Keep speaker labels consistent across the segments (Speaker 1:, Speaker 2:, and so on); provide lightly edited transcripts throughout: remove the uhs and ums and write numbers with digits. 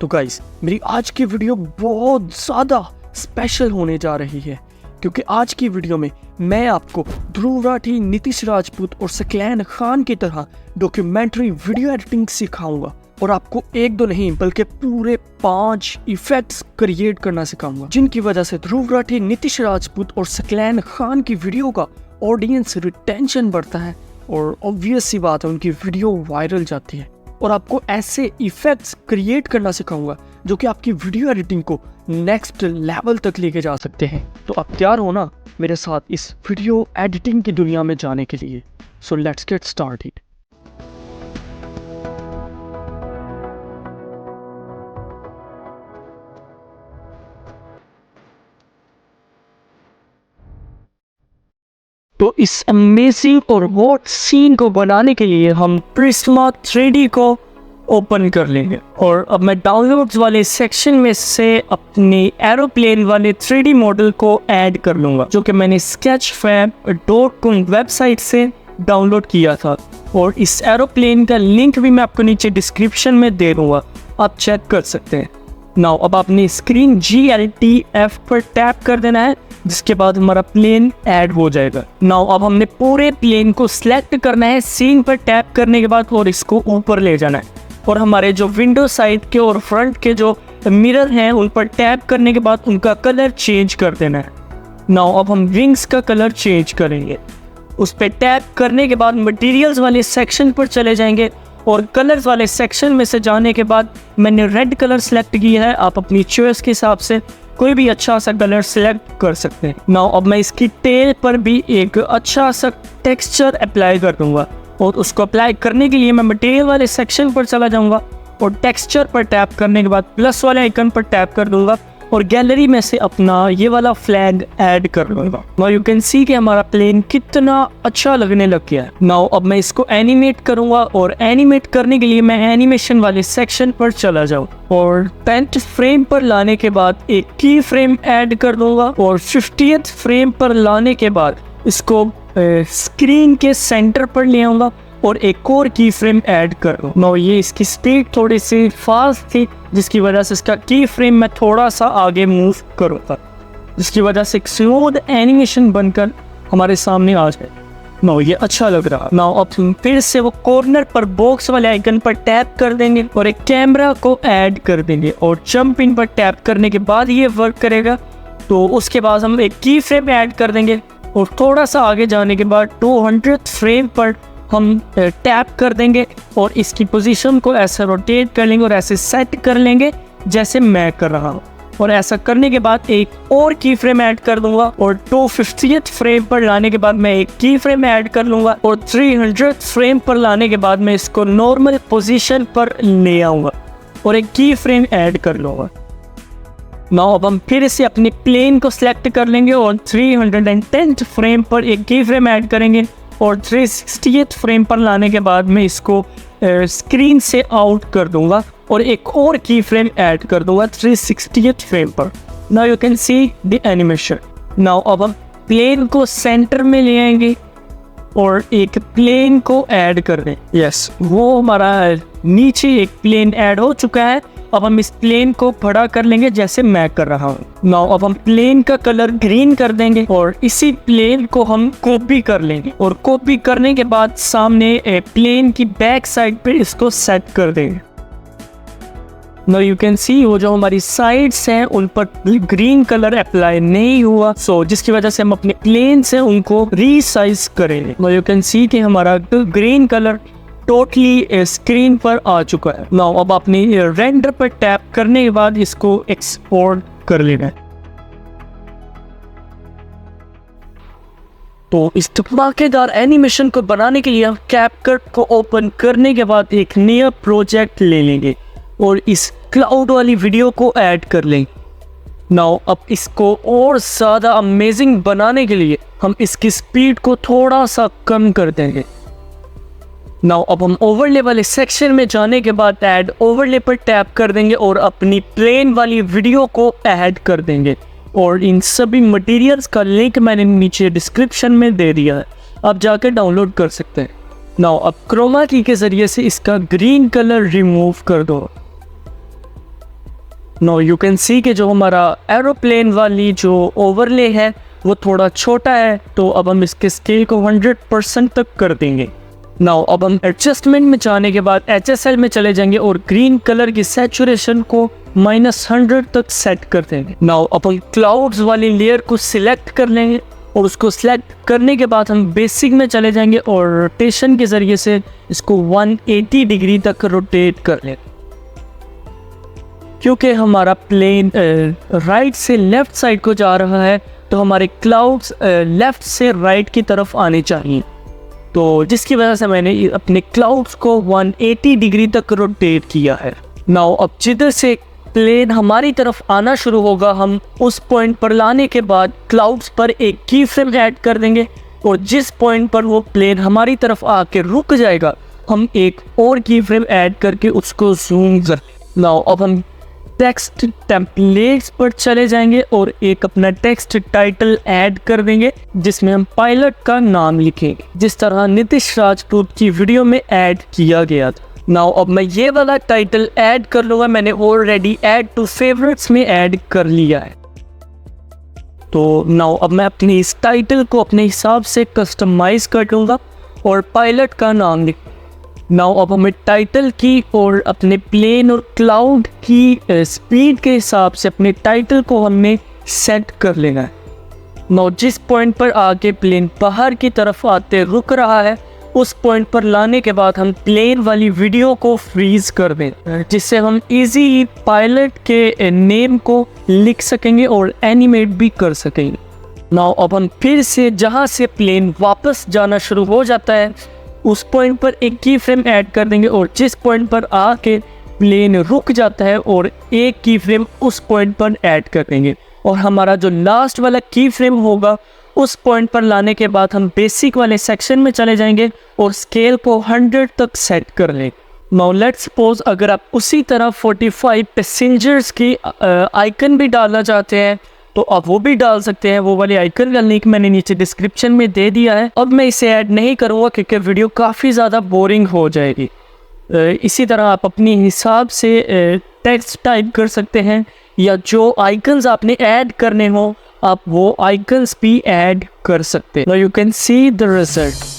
Speaker 1: तो गाइस मेरी आज की वीडियो बहुत ज़्यादा स्पेशल होने जा रही है क्योंकि आज की वीडियो में मैं आपको ध्रुव राठी, नीतीश राजपूत और सकलैन खान की तरह डॉक्यूमेंट्री वीडियो एडिटिंग सिखाऊंगा और आपको एक दो नहीं बल्कि पूरे 5 इफेक्ट्स क्रिएट करना सिखाऊंगा जिनकी वजह से ध्रुव राठी, नीतीश राजपूत और सकलैन खान की वीडियो का ऑडियंस रिटेंशन बढ़ता है और ऑब्वियस सी बात है उनकी वीडियो वायरल जाती है। और आपको ऐसे इफेक्ट्स क्रिएट करना सिखाऊंगा जो कि आपकी वीडियो एडिटिंग को नेक्स्ट लेवल तक लेके जा सकते हैं। तो आप तैयार हो ना मेरे साथ इस वीडियो एडिटिंग की दुनिया में जाने के लिए? So let's get started. तो इस अमेजिंग और हॉट सीन को बनाने के लिए हम प्रिज्मा 3D को ओपन कर लेंगे और अब मैं डाउनलोड्स वाले सेक्शन में से अपने एरोप्लेन वाले 3D मॉडल को ऐड कर लूँगा जो कि मैंने sketchfab.com वेबसाइट से डाउनलोड किया था। और इस एरोप्लेन का लिंक भी मैं आपको नीचे डिस्क्रिप्शन में दे दूँगा, आप चेक कर सकते हैं। नाउ अब आपने स्क्रीन GLTF पर टैप कर देना है जिसके बाद हमारा प्लेन ऐड हो जाएगा। नाउ अब हमने पूरे प्लेन को सिलेक्ट करना है सीन पर टैप करने के बाद और इसको ऊपर ले जाना है और हमारे जो विंडो साइड के और फ्रंट के जो मिरर हैं उन पर टैप करने के बाद उनका कलर चेंज कर देना है। नाउ अब हम विंग्स का कलर चेंज करेंगे। उस पर टैप करने के बाद मटेरियल्स वाले सेक्शन पर चले जाएंगे और कलर्स वाले सेक्शन में से जाने के बाद मैंने रेड कलर सेलेक्ट किया है। आप अपनी चॉइस के हिसाब से कोई भी अच्छा सा कलर सेलेक्ट कर सकते हैं। नाउ अब मैं इसकी टेल पर भी एक अच्छा सा टेक्सचर अप्लाई कर दूंगा और उसको अप्लाई करने के लिए मैं मटेरियल वाले सेक्शन पर चला जाऊंगा और टेक्सचर पर टैप करने के बाद प्लस वाले आइकन पर टैप कर दूंगा और गैलरी में से अपना ये वाला फ्लैग ऐड कर लूंगा। नाउ यू कैन सी कि हमारा प्लेन कितना अच्छा लगने लग गया है। नाउ अब मैं इसको एनिमेट करूंगा और एनिमेट करने के लिए मैं एनिमेशन वाले सेक्शन पर चला जाऊँ और 10th फ्रेम पर लाने के बाद एक की फ्रेम ऐड कर दूंगा और 50th फ्रेम पर लाने के बाद इसको स्क्रीन के सेंटर पर ले आऊंगा और एक और की फ्रेम ऐड कर दूँ। नाउ ये इसकी स्पीड थोड़ी सी फास्ट थी जिसकी वजह से इसका की फ्रेम मैं थोड़ा सा आगे मूव करूँगा जिसकी वजह से एक स्मूथ एनिमेशन बनकर हमारे सामने आ जाए। नाउ ये अच्छा लग रहा। नाउ अब फिर से वो कॉर्नर पर बॉक्स वाले आइकन पर टैप कर देंगे और एक कैमरा को ऐड कर देंगे और जंप इन पर टैप करने के बाद ये वर्क करेगा। तो उसके बाद हम एक की फ्रेम ऐड कर देंगे और थोड़ा सा आगे जाने के बाद 200th फ्रेम पर हम टैप कर देंगे और इसकी पोजीशन को ऐसे रोटेट कर लेंगे और ऐसे सेट कर लेंगे जैसे मैं कर रहा हूँ। और ऐसा करने के बाद एक और की फ्रेम ऐड कर दूंगा और 250th फ्रेम पर लाने के बाद मैं एक की फ्रेम ऐड कर लूँगा और 300th फ्रेम पर लाने के बाद मैं इसको नॉर्मल पोजीशन पर ले आऊँगा और एक की फ्रेम ऐड कर लूँगा। नाउ अब हम फिर से अपने प्लेन को सिलेक्ट कर लेंगे और 310th फ्रेम पर एक की फ्रेम ऐड करेंगे और 360th फ्रेम पर लाने के बाद मैं इसको स्क्रीन से आउट कर दूंगा और एक और की फ्रेम ऐड कर दूंगा 360th फ्रेम पर। Now you can see the animation. Now अब हम प्लेन को सेंटर में ले आएंगे और एक प्लेन को ऐड कर दें। यस, वो हमारा नीचे एक प्लेन ऐड हो चुका है। अब हम इस प्लेन को बड़ा कर लेंगे जैसे मैं कर रहा हूँ। नाउ अब हम प्लेन का कलर ग्रीन कर देंगे और इसी प्लेन को हम कॉपी कर लेंगे और कॉपी करने के बाद सामने प्लेन की बैक साइड पे इसको सेट कर देंगे। नाउ यू कैन सी वो जो हमारी साइड्स हैं उन पर ग्रीन कलर अप्लाई नहीं हुआ, सो जिसकी वजह से हम अपने प्लेन से उनको रीसाइज करेंगे। नाउ यू कैन सी कि हमारा ग्रीन कलर टोटली स्क्रीन पर आ चुका है। नाउ अब अपनी रेंडर पर टैप करने के बाद इसको एक्सपोर्ट कर लेना है। तो इस धमाकेदार एनिमेशन को बनाने के लिए हम कैपकट को ओपन करने के बाद एक नया प्रोजेक्ट ले लेंगे और इस क्लाउड वाली वीडियो को ऐड कर लेंगे। नाउ अब इसको और ज़्यादा अमेजिंग बनाने के लिए हम इसकी स्पीड को थोड़ा सा कम कर देंगे। नाउ अब हम ओवरले वाले सेक्शन में जाने के बाद ऐड ओवरले पर टैप कर देंगे और अपनी प्लेन वाली वीडियो को ऐड कर देंगे और इन सभी मटेरियल्स का लिंक मैंने नीचे डिस्क्रिप्शन में दे दिया है, आप जाकर डाउनलोड कर सकते हैं। नाउ अब क्रोमा की के ज़रिए से इसका ग्रीन कलर रिमूव कर दो नो यू कैन सी कि जो हमारा एरोप्लेन वाली जो ओवरले है वो थोड़ा छोटा है, तो अब हम इसके स्केल को 100% तक कर देंगे। नाउ अब हम एडजस्टमेंट में जाने के बाद HSL में चले जाएंगे और ग्रीन कलर की सैचुरेशन को -100 तक सेट कर देंगे। नाउ अब हम क्लाउड्स वाली लेयर को सिलेक्ट कर लेंगे और उसको सिलेक्ट करने के बाद हम बेसिक में चले जाएंगे और रोटेशन के ज़रिए से इसको 180 डिग्री तक रोटेट कर लेंगे। क्योंकि हमारा प्लेन राइट से लेफ़्ट साइड को जा रहा है, तो हमारे क्लाउड्स लेफ़्ट से राइट की तरफ आने चाहिए, तो जिसकी वजह से मैंने अपने क्लाउड्स को 180 डिग्री तक रोटेट किया है। नाउ अब जिधर से प्लेन हमारी तरफ आना शुरू होगा, हम उस पॉइंट पर लाने के बाद क्लाउड्स पर एक की फ्रेम ऐड कर देंगे और जिस पॉइंट पर वो प्लेन हमारी तरफ आके रुक जाएगा, हम एक और की फ्रेम ऐड करके उसको जूम कर। नाउ अब हम टेक्स्ट टेम्पलेट्स पर चले जाएंगे और एक अपना टेक्स्ट टाइटल ऐड कर देंगे जिसमें हम पायलट का नाम लिखेंगे, जिस तरह नीतीश राजपूत की वीडियो में ऐड किया गया था। नाउ अब मैं ये वाला टाइटल ऐड कर लूँगा, मैंने ऑलरेडी ऐड टू फेवरेट्स में ऐड कर लिया है। तो नाउ अब मैं अपनी इस टाइटल को अपने हिसाब से कस्टमाइज कर लूँगा और पायलट का नाम लिख। नाउ अब हमें टाइटल की और अपने प्लेन और क्लाउड की स्पीड के हिसाब से अपने टाइटल को हमने सेट कर लेना है। नाउ जिस पॉइंट पर आके प्लेन बाहर की तरफ आते रुक रहा है, उस पॉइंट पर लाने के बाद हम प्लेन वाली वीडियो को फ्रीज कर दें, जिससे हम इजी पायलट के नेम को लिख सकेंगे और एनिमेट भी कर सकेंगे। नाउ अब हम फिर से जहाँ से प्लेन वापस जाना शुरू हो जाता है, उस पॉइंट पर एक की फ्रेम ऐड कर देंगे और जिस पॉइंट पर आके प्लेन रुक जाता है और एक की फ्रेम उस पॉइंट पर ऐड कर देंगे, और हमारा जो लास्ट वाला की फ्रेम होगा उस पॉइंट पर लाने के बाद हम बेसिक वाले सेक्शन में चले जाएंगे और स्केल को 100 तक सेट कर लेंगे। नाउ लेट्स सपोज अगर आप उसी तरह 45 पैसेंजर्स की आइकन भी डालना चाहते हैं, तो आप वो भी डाल सकते हैं। वो वाली आइकन का लिंक मैंने नीचे डिस्क्रिप्शन में दे दिया है। अब मैं इसे ऐड नहीं करूँगा क्योंकि वीडियो काफ़ी ज़्यादा बोरिंग हो जाएगी। इसी तरह आप अपनी हिसाब से टेक्स्ट टाइप कर सकते हैं, या जो आइकन्स आपने ऐड करने हो आप वो आइकन्स भी ऐड कर सकते हैं। Now you can see the result.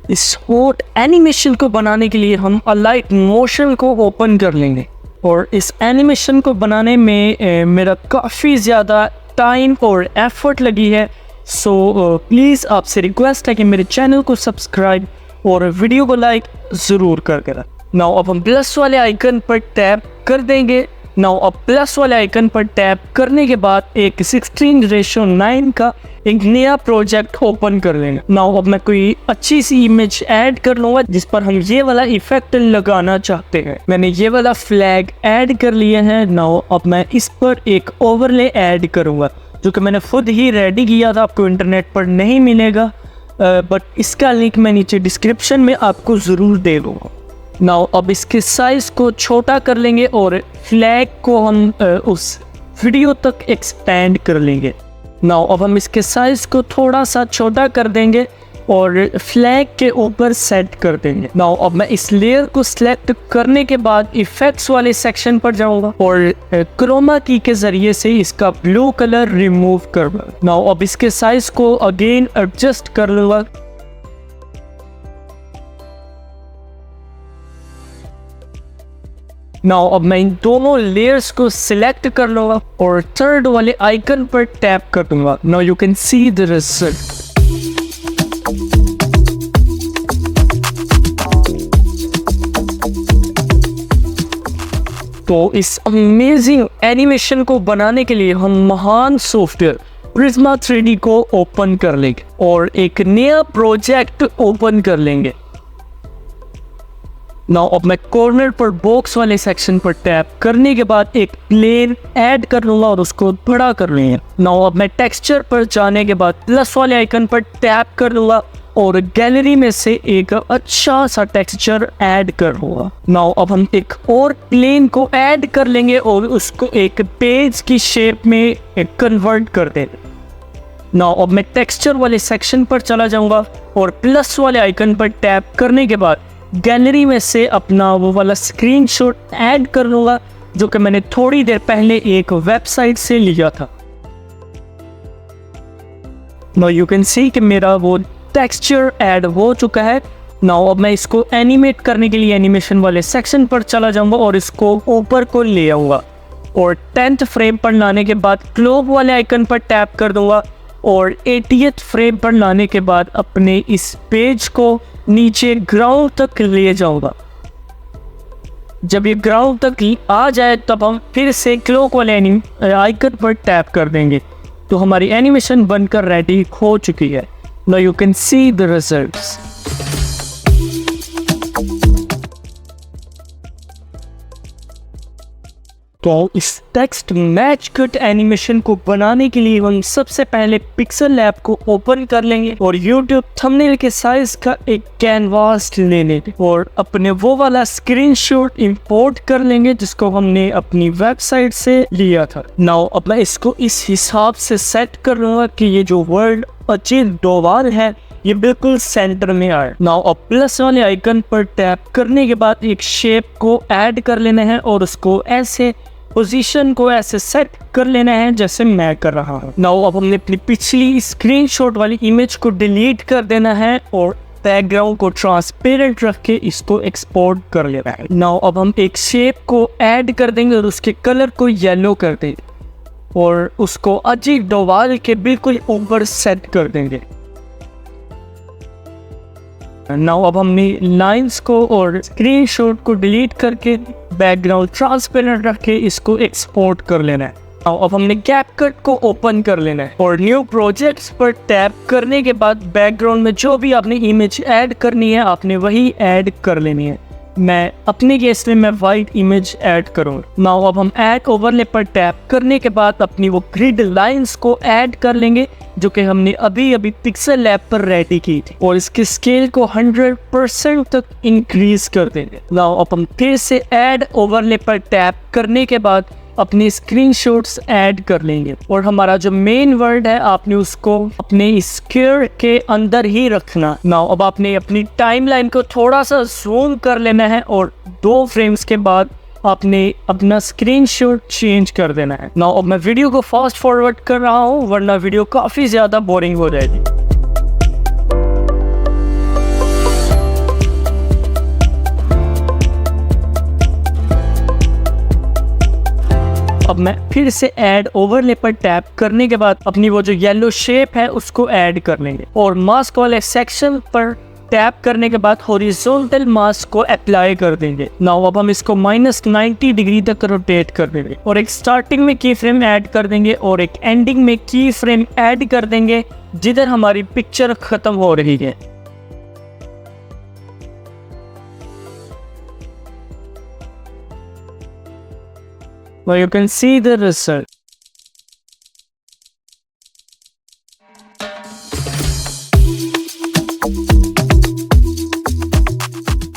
Speaker 1: इस हॉट एनिमेशन को बनाने के लिए हम अलाइट मोशन को ओपन कर लेंगे, और इस एनिमेशन को बनाने में मेरा काफ़ी ज़्यादा टाइम और एफर्ट लगी है। सो प्लीज़ आपसे रिक्वेस्ट है कि मेरे चैनल को सब्सक्राइब और वीडियो को लाइक ज़रूर करके रखें। नाउ अब हम प्लस वाले आइकन पर टैप कर देंगे। नाउ अब प्लस वाले आइकन पर टैप करने के बाद एक 16:9 का एक नया प्रोजेक्ट ओपन कर लेंगे। नाउ अब मैं कोई अच्छी सी इमेज ऐड कर लूँगा जिस पर हम ये वाला इफेक्ट लगाना चाहते हैं। मैंने ये वाला फ्लैग ऐड कर लिया है। नाउ अब मैं इस पर एक ओवरले ऐड करूँगा जो कि मैंने खुद ही रेडी किया था, आपको इंटरनेट पर नहीं मिलेगा, बट इसका लिंक मैं नीचे डिस्क्रिप्शन में आपको ज़रूर दे दूँगा। नाउ अब इसके साइज़ को छोटा कर लेंगे और फ्लैग को हम उस वीडियो तक एक्सपेंड कर लेंगे। नाउ अब हम इसके साइज़ को थोड़ा सा छोटा कर देंगे और फ्लैग के ऊपर सेट कर देंगे। नाउ अब मैं इस लेयर को सिलेक्ट करने के बाद इफेक्ट्स वाले सेक्शन पर जाऊंगा और क्रोमा की के ज़रिए से इसका ब्लू कलर रिमूव कर दूंगा। नाउ अब इसके साइज़ को अगेन एडजस्ट कर लूँगा। नाउ अब मैं इन दोनों लेयर्स को सिलेक्ट कर लूँगा और थर्ड वाले आइकन पर टैप कर दूंगा। Now you can see the result. तो इस अमेजिंग एनिमेशन को बनाने के लिए हम महान सॉफ्टवेयर प्रिज्मा 3D को ओपन कर लेंगे और एक नया प्रोजेक्ट ओपन कर लेंगे। नाउ अब मैं कॉर्नर पर बॉक्स वाले सेक्शन पर टैप करने के बाद एक प्लेन ऐड कर लूँगा और उसको बड़ा कर लेंगे। नाउ अब मैं टेक्सचर पर जाने के बाद प्लस वाले आइकन पर टैप कर लूँगा और गैलरी में से एक अच्छा सा टेक्सचर ऐड करूँगा। नाउ अब हम एक और प्लेन को ऐड कर लेंगे और उसको एक पेज की शेप में कन्वर्ट कर देंगे। नाउ अब मैं टेक्सचर वाले सेक्शन पर चला जाऊंगा और प्लस वाले आइकन पर टैप करने के बाद गैलरी में से अपना वो वाला स्क्रीनशॉट ऐड कर लूँगा जो कि मैंने थोड़ी देर पहले एक वेबसाइट से लिया था। नाउ यू कैन सी कि मेरा वो टेक्सचर ऐड हो चुका है। नाउ अब मैं इसको एनिमेट करने के लिए एनिमेशन वाले सेक्शन पर चला जाऊंगा और इसको ऊपर को ले आऊँगा और 10th फ्रेम पर लाने के बाद क्लोक वाले आइकन पर टैप कर दूंगा और 80th फ्रेम पर लाने के बाद अपने इस पेज को नीचे ग्राउंड तक ले जाऊंगा। जब ये ग्राउंड तक आ जाए तब हम फिर से क्लोक वाले आइकन पर टैप कर देंगे तो हमारी एनिमेशन बनकर रेडी हो चुकी है। Now you can see the results. तो इस टेक्स्ट मैच कट एनिमेशन को बनाने के लिए हम सबसे पहले पिक्सल लैब को ओपन कर लेंगे और YouTube थंबनेल के साइज का एक कैनवास ले लेंगे और अपने वो वाला स्क्रीनशॉट इंपोर्ट कर लेंगे जिसको हमने अपनी वेबसाइट से लिया था। नाउ अब मैं इसको इस हिसाब से सेट कर लूँगा कि ये जो वर्ड अजीत डोभाल है ये बिल्कुल सेंटर में आए। नाउ अब प्लस वाले आइकन पर टैप करने के बाद एक शेप को ऐड कर लेना है और उसको ऐसे पोजीशन को ऐसे सेट कर लेना है जैसे मैं कर रहा हूँ। नाउ अब हमने अपनी पिछली स्क्रीनशॉट वाली इमेज को डिलीट कर देना है और बैकग्राउंड को ट्रांसपेरेंट रख के इसको एक्सपोर्ट कर लेना है। नाउ अब हम एक शेप को ऐड कर देंगे और उसके कलर को येलो कर देंगे और उसको अजीत डोभाल के बिल्कुल ऊपर सेट कर देंगे। नाउ अब हमने लाइंस को और स्क्रीनशॉट को डिलीट करके बैकग्राउंड ट्रांसपेरेंट रख के इसको एक्सपोर्ट कर लेना है। नाउ अब हमने कैपकट को ओपन कर लेना है और न्यू प्रोजेक्ट्स पर टैप करने के बाद बैकग्राउंड में जो भी आपने इमेज ऐड करनी है आपने वही ऐड कर लेनी है। मैं अपने केस में मैं वाइट इमेज ऐड करूँगा। नाउ अब हम ऐड ओवरले पर टैप करने के बाद अपनी वो ग्रिड लाइंस को ऐड कर लेंगे जो कि हमने अभी पिक्सल लैब पर रेडी की थी और इसके स्केल को 100% तक इंक्रीज कर देंगे। नाउ अब हम फिर से ऐड ओवरले पर टैप करने के बाद अपने स्क्रीनशॉट्स ऐड कर लेंगे और हमारा जो मेन वर्ड है आपने उसको अपने स्क्वायर के अंदर ही रखना। नाउ अब आपने अपनी टाइमलाइन को थोड़ा सा जूम कर लेना है और 2 फ्रेम्स के बाद आपने अपना स्क्रीनशॉट चेंज कर देना है। नाउ अब मैं वीडियो को फास्ट फॉरवर्ड कर रहा हूँ वरना वीडियो काफ़ी ज़्यादा बोरिंग हो जाएगी। अब मैं फिर से ऐड ओवरले पर टैप करने के बाद अपनी वो जो येलो शेप है उसको ऐड कर लेंगे और मास्क वाले सेक्शन पर टैप करने के बाद हॉरिजॉन्टल मास्क को अप्लाई कर देंगे। नाउ अब हम इसको -90 डिग्री तक रोटेट कर देंगे और एक स्टार्टिंग में की फ्रेम ऐड कर देंगे और एक एंडिंग में की फ्रेम ऐड कर देंगे जिधर हमारी पिक्चर खत्म हो रही है। Now you can see the result.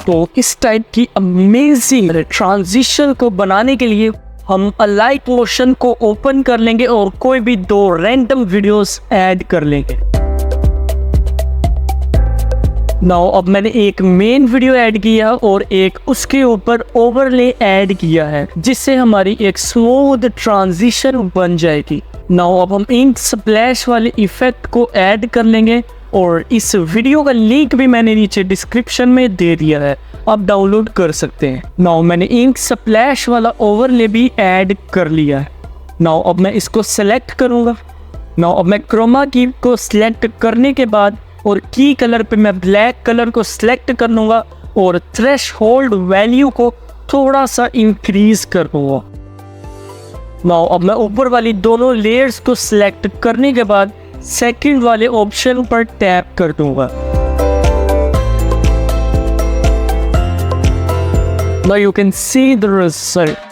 Speaker 1: तो इस टाइप की अमेजिंग ट्रांजिशन को बनाने के लिए हम अलाइट मोशन को ओपन कर लेंगे और कोई भी 2 रैंडम वीडियोस ऐड कर लेंगे। नाउ अब मैंने एक मेन वीडियो ऐड किया और एक उसके ऊपर ओवरले ऐड किया है जिससे हमारी एक स्मूथ ट्रांजिशन बन जाएगी। नाउ अब हम इंक स्प्लैश वाले इफेक्ट को ऐड कर लेंगे और इस वीडियो का लिंक भी मैंने नीचे डिस्क्रिप्शन में दे दिया है, आप डाउनलोड कर सकते हैं। नाउ मैंने इंक स्प्लैश वाला ओवरले भी ऐड कर लिया है। नाउ अब मैं इसको सेलेक्ट करूँगा। नाउ अब मैं क्रोमा की को सिलेक्ट करने के बाद और की कलर पे मैं ब्लैक कलर को सिलेक्ट कर लूँगा और थ्रेशहोल्ड वैल्यू को थोड़ा सा इंक्रीज कर दूँगा। नाउ अब मैं ऊपर वाली दोनों लेयर्स को सिलेक्ट करने के बाद सेकंड वाले ऑप्शन पर टैप कर दूँगा। Now you can see the result.